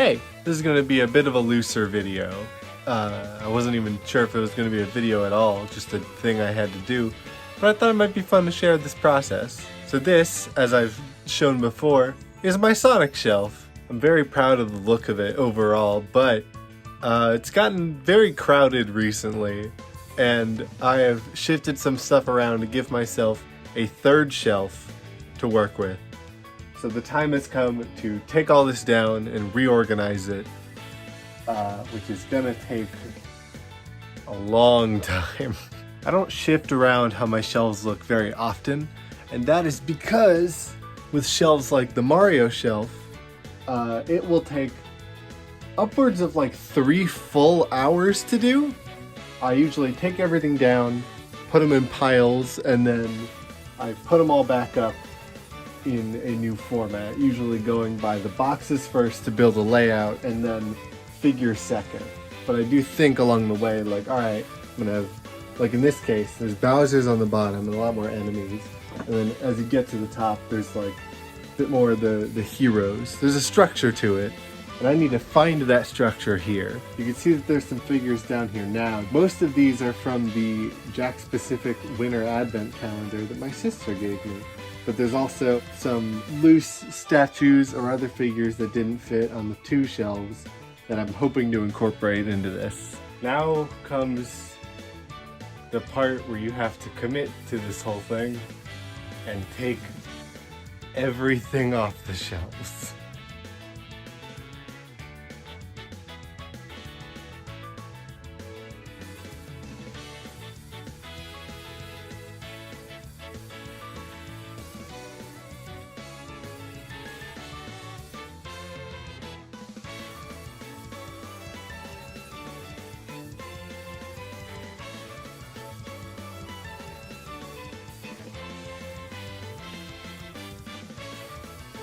Hey, this is going to be a bit of a looser video. I wasn't even sure if it was going to be a video at all, just a thing I had to do, but I thought it might be fun to share this process. So this, as I've shown before, is my Sonic shelf. I'm very proud of the look of it overall, but it's gotten very crowded recently, and I have shifted some stuff around to give myself a third shelf to work with. So the time has come to take all this down and reorganize it, which is gonna take a long time. I don't shift around how my shelves look very often, and that is because with shelves like the Mario shelf, it will take upwards of like 3 full hours to do. I usually take everything down, put them in piles, and then I put them all back up in a new format, usually going by the boxes first to build a layout and then figures second. But I do think along the way, like, alright, I'm gonna have, like in this case, there's Bowser's on the bottom and a lot more enemies. And then as you get to the top, there's like a bit more of the heroes. There's a structure to it, and I need to find that structure here. You can see that there's some figures down here now. Most of these are from the Jack Specific Winter Advent calendar that my sister gave me. But there's also some loose statues or other figures that didn't fit on the 2 shelves that I'm hoping to incorporate into this. Now comes the part where you have to commit to this whole thing and take everything off the shelves.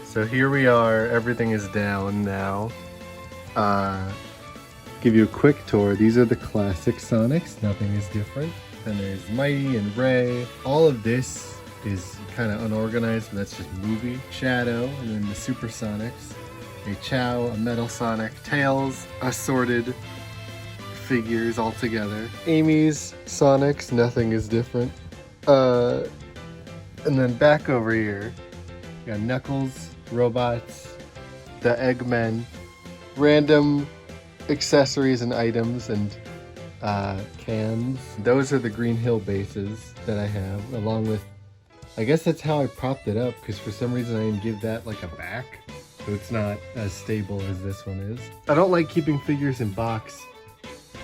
So here we are, everything is down now. Give you a quick tour. These are the classic Sonics, nothing is different. Then there's Mighty and Ray. All of this is kind of unorganized, but that's just movie. Shadow, and then the Super Sonics. A Chow, a Metal Sonic, Tails, assorted figures all together. Amy's Sonics, nothing is different. And then back over here, we got Knuckles, robots, the Eggmen, random accessories and items and cans. Those are the Green Hill bases that I have, along with, I guess that's how I propped it up, because for some reason I didn't give that like a back, so it's not as stable as this one is. I don't like keeping figures in box,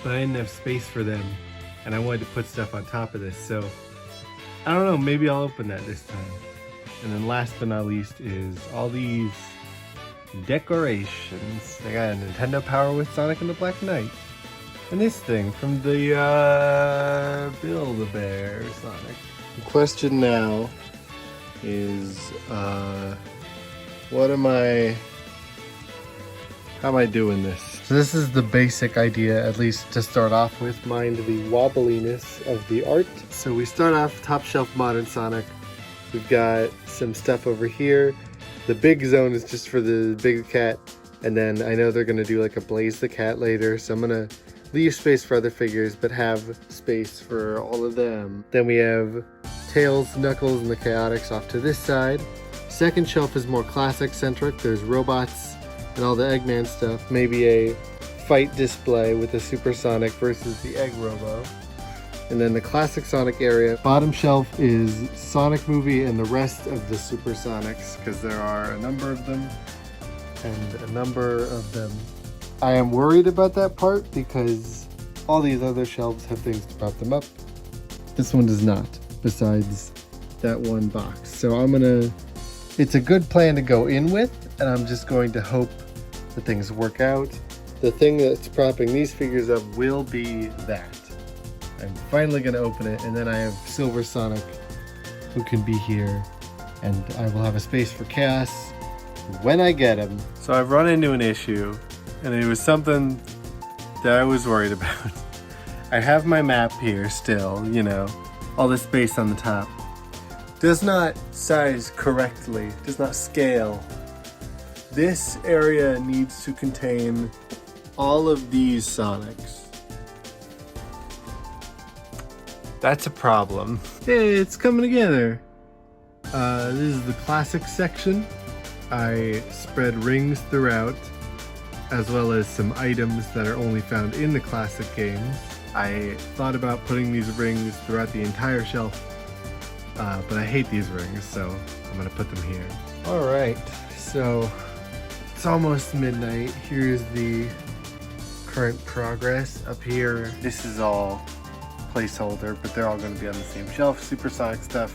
but I didn't have space for them, and I wanted to put stuff on top of this, so I don't know, maybe I'll open that this time. And then last but not least is all these decorations. They got a Nintendo Power with Sonic and the Black Knight. And this thing from the Build-A-Bear Sonic. The question now is, how am I doing this? So this is the basic idea, at least to start off with. Mind the wobbliness of the art. So we start off top shelf Modern Sonic. We've got some stuff over here. The big zone is just for the big cat, and then I know they're gonna do like a Blaze the Cat later, so I'm gonna leave space for other figures, but have space for all of them. Then we have Tails, Knuckles, and the Chaotix off to this side. Second shelf is more classic centric. There's robots and all the Eggman stuff. Maybe a fight display with the Super Sonic versus the Egg Robo. And then the classic Sonic area. Bottom shelf is Sonic movie and the rest of the Super Sonics, because there are a number of them and a number of them. I am worried about that part because all these other shelves have things to prop them up. This one does not, besides that one box. So it's a good plan to go in with, and I'm just going to hope that things work out. The thing that's propping these figures up will be that. I'm finally going to open it, and then I have Silver Sonic, who can be here, and I will have a space for Chaos when I get him. So I've run into an issue, and it was something that I was worried about. I have my map here still, you know, all the space on the top. Does not size correctly, does not scale This area needs to contain all of these Sonics. That's a problem. Hey, it's coming together. This is the classic section. I spread rings throughout, as well as some items that are only found in the classic games. I thought about putting these rings throughout the entire shelf, but I hate these rings, so I'm gonna put them here. All right, so it's almost midnight. Here's the current progress. Up here, this is all placeholder, but they're all gonna be on the same shelf. Supersonic stuff,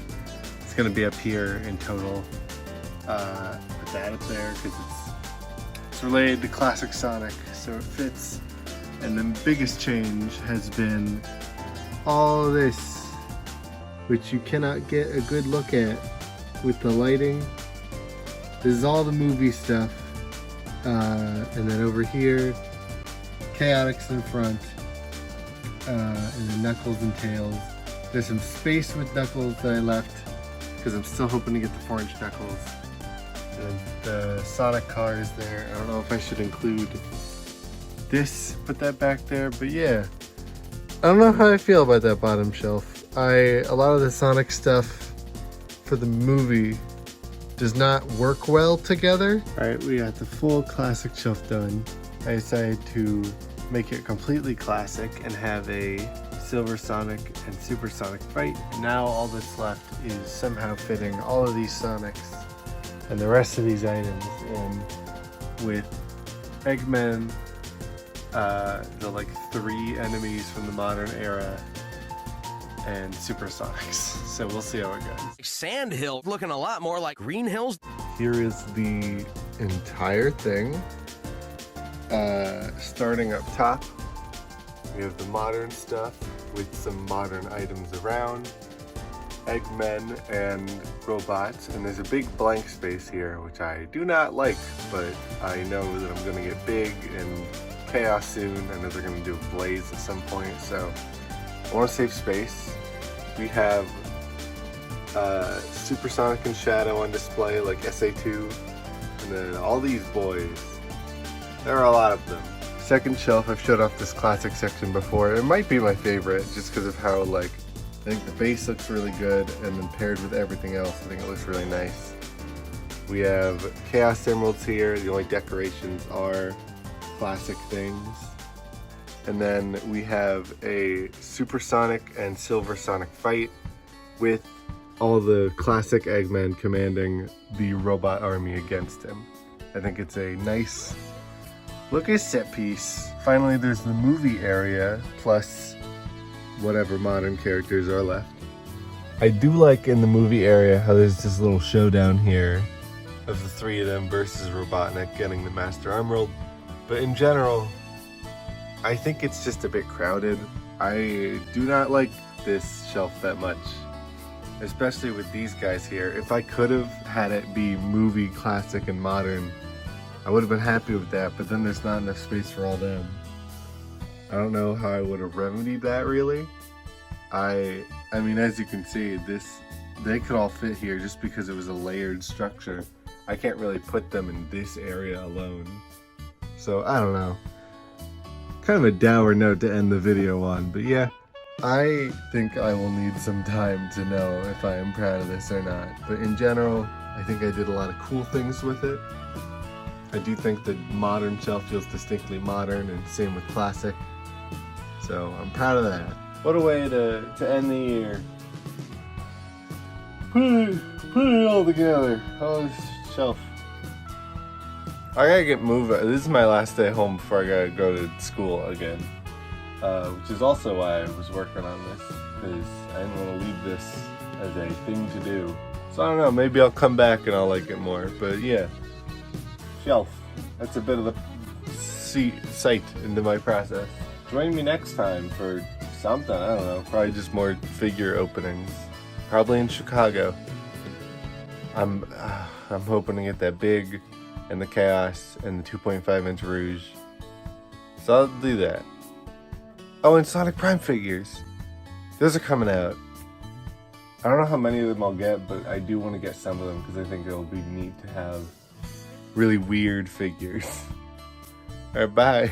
it's gonna be up here in total. Put that up there because it's related to classic Sonic, so it fits. And the biggest change has been all of this, which you cannot get a good look at with the lighting. This is all the movie stuff. And then over here, Chaotix in front, and then Knuckles and Tails. There's some space with Knuckles that I left because I'm still hoping to get the 4-inch Knuckles. And the Sonic car is there. I don't know if I should include this, put that back there, but yeah. I don't know how I feel about that bottom shelf. A lot of the Sonic stuff for the movie does not work well together. All right, we got the full classic shelf done. I decided to make it completely classic and have a Silver Sonic and Super Sonic fight. Now all that's left is somehow fitting all of these Sonics and the rest of these items in with Eggman, the like 3 enemies from the modern era, and Supersonics. So we'll see how it goes. Sand Hill looking a lot more like Green Hills. Here is the entire thing. Starting up top, we have the modern stuff with some modern items around. Eggmen and robots, and there's a big blank space here, which I do not like, but I know that I'm gonna get big and chaos soon. I know they're gonna do a blaze at some point, so I want to save space. We have Supersonic and Shadow on display, like SA2, and then all these boys. There are a lot of them. Second shelf, I've showed off this classic section before. It might be my favorite, just because of how, like, I think the base looks really good, and then paired with everything else, I think it looks really nice. We have Chaos Emeralds here. The only decorations are classic things. And then we have a Supersonic and Silver Sonic fight with all the classic Eggman commanding the robot army against him. I think it's a nice looking set piece. Finally, there's the movie area, plus whatever modern characters are left. I do like in the movie area how there's this little showdown here of the 3 of them versus Robotnik getting the Master Emerald. But in general, I think it's just a bit crowded. I do not like this shelf that much, especially with these guys here. If I could have had it be movie, classic, and modern, I would have been happy with that, but then there's not enough space for all them. I don't know how I would have remedied that, really. I mean, as you can see, they could all fit here just because it was a layered structure. I can't really put them in this area alone. So, I don't know. Kind of a dour note to end the video on, but yeah. I think I will need some time to know if I am proud of this or not. But in general, I think I did a lot of cool things with it. I do think the modern shelf feels distinctly modern, and same with classic. So I'm proud of that. What a way to end the year. Put it all together. Oh, this shelf. I gotta get moving. This is my last day home before I gotta go to school again. Which is also why I was working on this, because I didn't want to leave this as a thing to do. So I don't know, maybe I'll come back and I'll like it more. But yeah, shelf. That's a bit of the sight into my process. Join me next time for something, I don't know, probably just more figure openings. Probably in Chicago. I'm hoping to get that big and the Chaos and the 2.5-inch Rouge. So I'll do that. Oh, and Sonic Prime figures. Those are coming out. I don't know how many of them I'll get, but I do want to get some of them because I think it'll be neat to have really weird figures. Alright, bye.